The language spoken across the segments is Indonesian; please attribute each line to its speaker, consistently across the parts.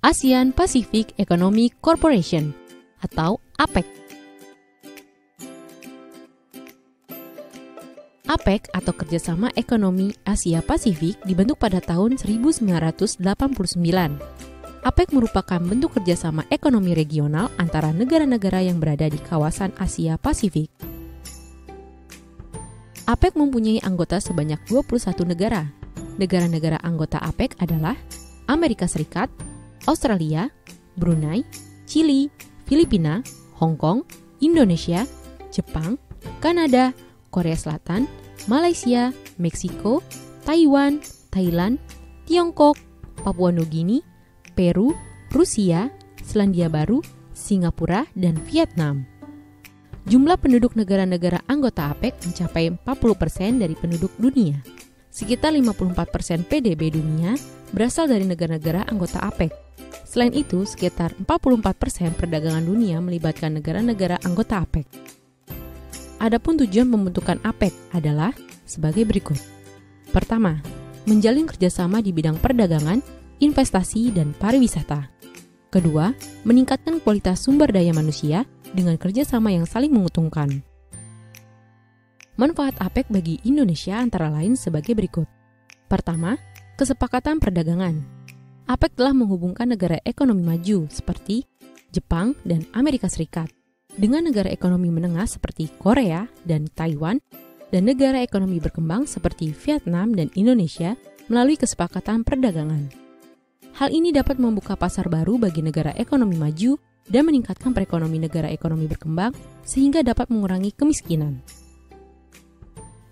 Speaker 1: ASEAN Pacific Economic Corporation atau APEC. APEC atau Kerjasama Ekonomi Asia Pasifik dibentuk pada tahun 1989. APEC merupakan bentuk kerjasama ekonomi regional antara negara-negara yang berada di kawasan Asia Pasifik. APEC mempunyai anggota sebanyak 21 negara. Negara-negara anggota APEC adalah Amerika Serikat, Australia, Brunei, Chili, Filipina, Hong Kong, Indonesia, Jepang, Kanada, Korea Selatan, Malaysia, Meksiko, Taiwan, Thailand, Tiongkok, Papua Nugini, Peru, Rusia, Selandia Baru, Singapura, dan Vietnam. Jumlah penduduk negara-negara anggota APEC mencapai 40% dari penduduk dunia. Sekitar 54% PDB dunia berasal dari negara-negara anggota APEC. Selain itu, sekitar 44% perdagangan dunia melibatkan negara-negara anggota APEC. Adapun tujuan pembentukan APEC adalah sebagai berikut. Pertama, menjalin kerjasama di bidang perdagangan, investasi, dan pariwisata. Kedua, meningkatkan kualitas sumber daya manusia dengan kerjasama yang saling menguntungkan. Manfaat APEC bagi Indonesia antara lain sebagai berikut. Pertama, kesepakatan perdagangan. APEC telah menghubungkan negara ekonomi maju seperti Jepang dan Amerika Serikat dengan negara ekonomi menengah seperti Korea dan Taiwan dan negara ekonomi berkembang seperti Vietnam dan Indonesia melalui kesepakatan perdagangan. Hal ini dapat membuka pasar baru bagi negara ekonomi maju dan meningkatkan perekonomian negara ekonomi berkembang sehingga dapat mengurangi kemiskinan.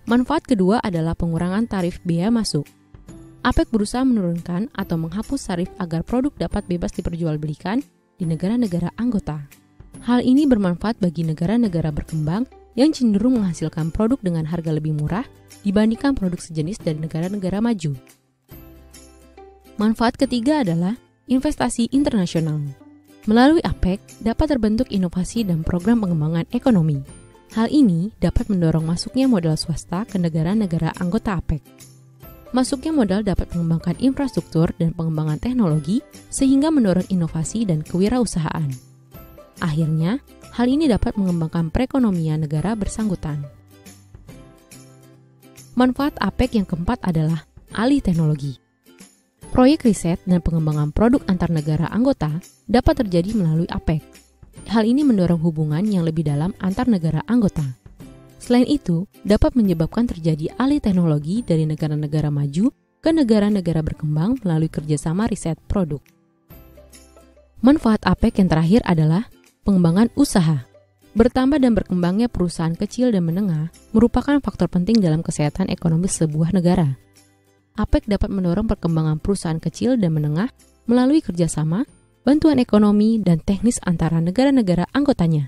Speaker 1: Manfaat kedua adalah pengurangan tarif bea masuk. APEC berusaha menurunkan atau menghapus tarif agar produk dapat bebas diperjualbelikan di negara-negara anggota. Hal ini bermanfaat bagi negara-negara berkembang yang cenderung menghasilkan produk dengan harga lebih murah dibandingkan produk sejenis dari negara-negara maju. Manfaat ketiga adalah investasi internasional. Melalui APEC dapat terbentuk inovasi dan program pengembangan ekonomi. Hal ini dapat mendorong masuknya modal swasta ke negara-negara anggota APEC. Masuknya modal dapat mengembangkan infrastruktur dan pengembangan teknologi sehingga mendorong inovasi dan kewirausahaan. Akhirnya, hal ini dapat mengembangkan perekonomian negara bersangkutan. Manfaat APEC yang keempat adalah alih teknologi. Proyek riset dan pengembangan produk antar negara anggota dapat terjadi melalui APEC. Hal ini mendorong hubungan yang lebih dalam antar negara anggota. Selain itu, dapat menyebabkan terjadi alih teknologi dari negara-negara maju ke negara-negara berkembang melalui kerjasama riset produk. Manfaat APEC yang terakhir adalah pengembangan usaha. Bertambah dan berkembangnya perusahaan kecil dan menengah merupakan faktor penting dalam kesehatan ekonomi sebuah negara. APEC dapat mendorong perkembangan perusahaan kecil dan menengah melalui kerjasama, bantuan ekonomi, dan teknis antara negara-negara anggotanya.